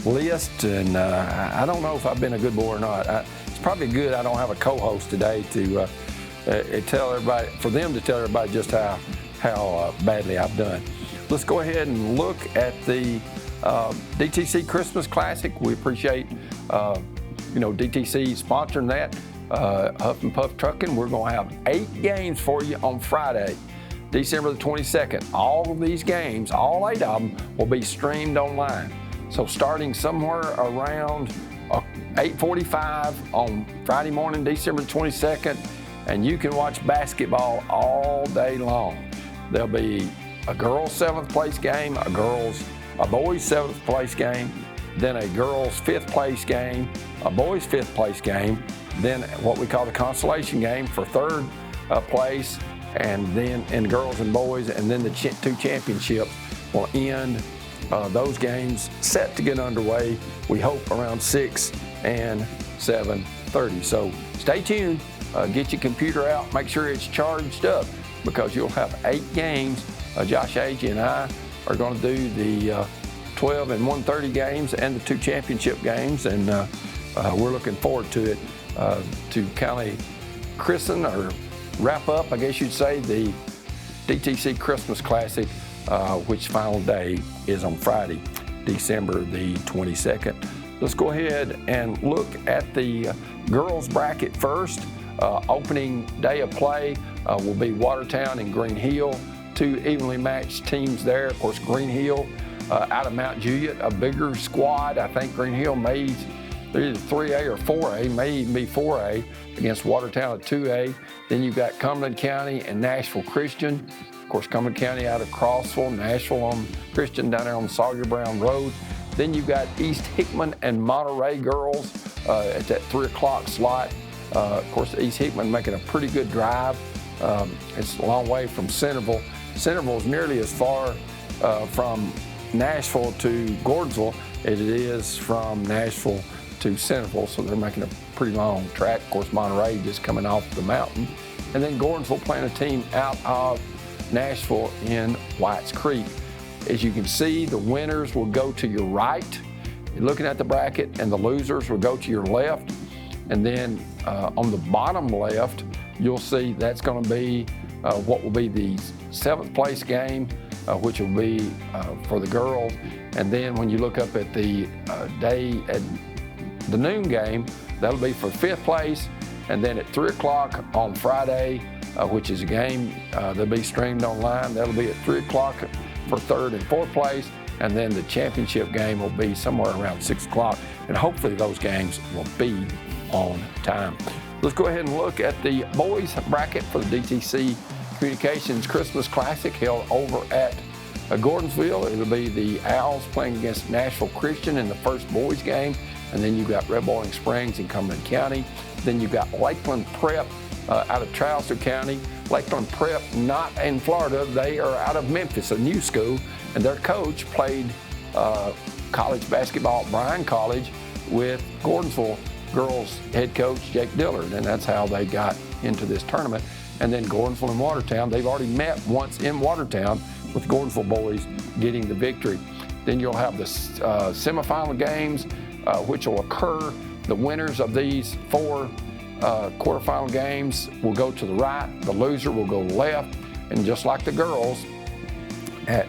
[SPEAKER 1] lists, and I don't know if I've been a good boy or not. It's probably good I don't have a co-host today to tell everybody, for them to tell everybody just how badly I've done. Let's go ahead and look at the DTC Christmas Classic. We appreciate DTC sponsoring that. Huff and Puff Trucking. We're going to have 8 games for you on Friday, December the 22nd. All of these games, all 8 of them, will be streamed online. So starting somewhere around 8:45 on Friday morning, December the 22nd, and you can watch basketball all day long. There'll be a girls' 7th place game, a boys' 7th place game, then a girls' 5th place game, a boys' 5th place game, then what we call the consolation game for 3rd place, and then in girls and boys, and then the 2 championships will end those games set to get underway, we hope around 6 and 7:30. So stay tuned, get your computer out, make sure it's charged up, because you'll have 8 games. Josh Agee and I are going to do the 12 and 1:30 games and the 2 championship games, and we're looking forward to it, to kind of christen or wrap up, I guess you'd say, the DTC Christmas Classic, which final day is on Friday, December the 22nd. Let's go ahead and look at the girls bracket first. Opening day of play will be Watertown and Green Hill, 2 evenly matched teams there. Of course, Green Hill out of Mount Juliet, a bigger squad. I think Green Hill made either 3A or 4A, may even be 4A, against Watertown at 2A. Then you've got Cumberland County and Nashville Christian. Of course, Cumberland County out of Crossville, Nashville on Christian down there on the Sawyer Brown Road. Then you've got East Hickman and Monterey girls at that 3 o'clock slot. Of course, East Hickman making a pretty good drive. It's a long way from Centerville. Centerville is nearly as far from Nashville to Gordonsville as it is from Nashville to Centerville, so they're making a pretty long track. Of course, Monterey just coming off the mountain. And then Gordonsville playing a team out of Nashville in Whites Creek. As you can see, the winners will go to your right, you're looking at the bracket, and the losers will go to your left. And then on the bottom left, you'll see that's going to be what will be the 7th place game, which will be for the girls. And then when you look up at the the noon game, that'll be for 5th place. And then at 3 o'clock on Friday, which is a game that'll be streamed online, that'll be at 3 o'clock for 3rd and 4th place. And then the championship game will be somewhere around 6 o'clock. And hopefully those games will be on time. Let's go ahead and look at the boys bracket for the DTC Communications Christmas Classic held over at Gordonsville. It'll be the Owls playing against Nashville Christian in the first boys game. And then you've got Red Boiling Springs in Cumberland County. Then you've got Lakeland Prep out of Charleston County. Lakeland Prep, not in Florida, they are out of Memphis, a new school. And their coach played college basketball at Bryan College with Gordonsville girls head coach Jake Dillard, and that's how they got into this tournament. And then Gordonsville and Watertown, they've already met once in Watertown, with Gordonsville boys getting the victory. Then you'll have the semifinal games, which will occur. The winners of these 4 quarterfinal games will go to the right, the loser will go left, and just like the girls, at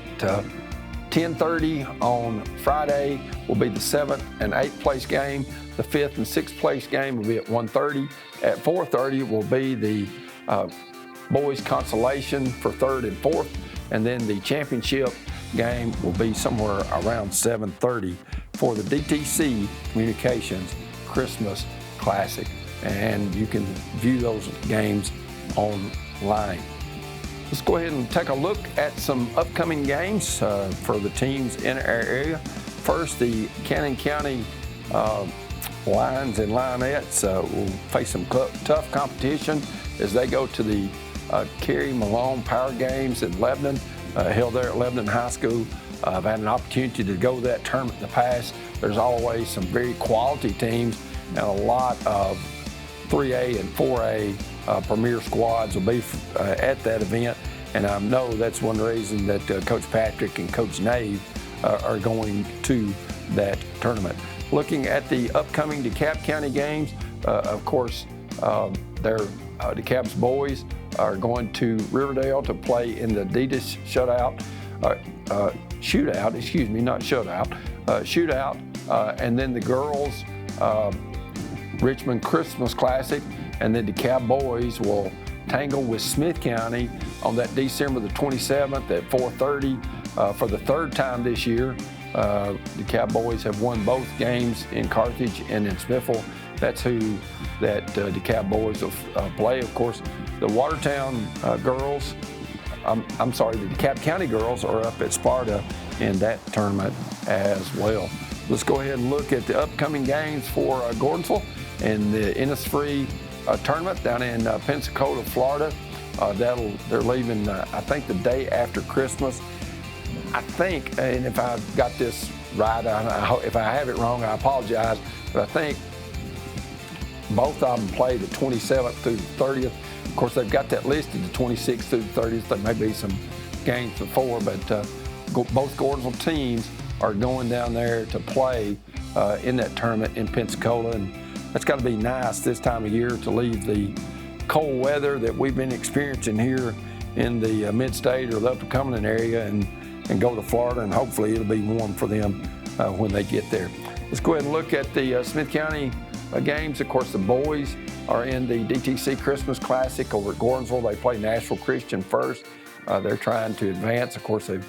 [SPEAKER 1] 10:30 on Friday will be the 7th and 8th place game. The 5th and 6th place game will be at 1:30. At 4:30 will be the boys consolation for 3rd and 4th, and then the championship game will be somewhere around 7:30 for the DTC Communications Christmas Classic. And you can view those games online. Let's go ahead and take a look at some upcoming games for the teams in our area. First, the Cannon County Lions and Lionettes will face some tough competition as they go to the Kerry Malone Power Games in Lebanon, held there at Lebanon High School. I've had an opportunity to go to that tournament in the past. There's always some very quality teams, and a lot of 3A and 4A premier squads will be at that event, and I know that's one reason that Coach Patrick and Coach Nave are going to that tournament. Looking at the upcoming DeKalb County games, of course, DeKalb's boys are going to Riverdale to play in the Adidas shootout, and then the girls Richmond Christmas Classic, and then DeKalb boys will tangle with Smith County on that December the 27th at 4:30 for the third time this year. DeKalb boys have won both games in Carthage and in Smithville. That's who that DeKalb boys will play. Of course, the Watertown girls, the DeKalb County girls are up at Sparta in that tournament as well. Let's go ahead and look at the upcoming games for Gordonsville in the Innisfree tournament down in Pensacola, Florida. They're leaving, I think, the day after Christmas. I think, and if I've got this right, if I have it wrong, I apologize, but I think both of them play the 27th through the 30th. Of course, they've got that listed the 26th through the 30th. There may be some games before, but both Gordonsville teams are going down there to play in that tournament in Pensacola, and that's got to be nice this time of year to leave the cold weather that we've been experiencing here in the mid-state or the Upper Cumberland area and go to Florida, and hopefully it'll be warm for them when they get there. Let's go ahead and look at the Smith County games. Of course, the boys are in the DTC Christmas Classic over at Gordonsville. They play Nashville Christian first. They're trying to advance. Of course, they've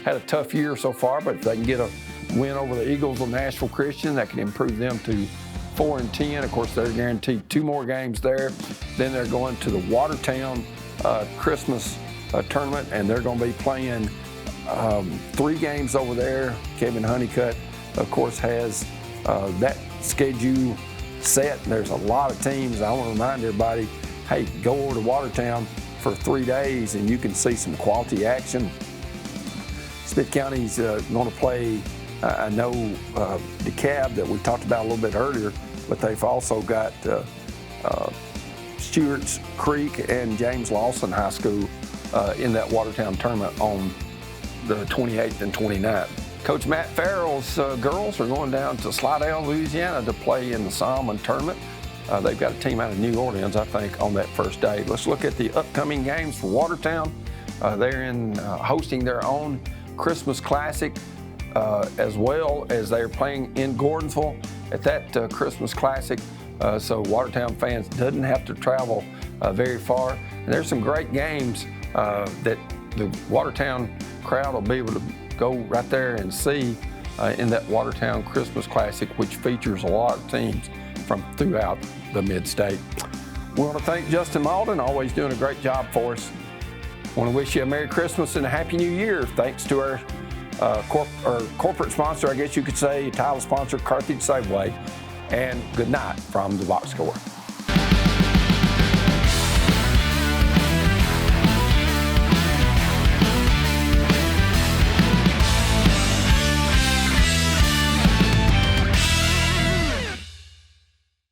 [SPEAKER 1] had a tough year so far, but if they can get a win over the Eagles of Nashville Christian, that can improve them to 4-10. Of course, they're guaranteed 2 more games there. Then they're going to the Watertown Christmas tournament, and they're going to be playing 3 games over there. Kevin Honeycutt, of course, has that schedule set. There's a lot of teams. I want to remind everybody, hey, go over to Watertown for 3 days and you can see some quality action. Smith County's going to play, I know, DeKalb that we talked about a little bit earlier, but they've also got Stewart's Creek and James Lawson High School in that Watertown tournament on the 28th and 29th. Coach Matt Farrell's girls are going down to Slidell, Louisiana to play in the Solomon tournament. They've got a team out of New Orleans, I think, on that first day. Let's look at the upcoming games for Watertown. They're hosting their own Christmas Classic as well as they're playing in Gordonsville at that Christmas Classic. So Watertown fans doesn't have to travel very far. And there's some great games that the Watertown crowd will be able to go right there and see in that Watertown Christmas Classic, which features a lot of teams from throughout the mid-state. We want to thank Justin Malden, always doing a great job for us. I want to wish you a Merry Christmas and a Happy New Year. Thanks to our corporate sponsor, I guess you could say, title sponsor, Carthage Safeway. And good night from the Box Score.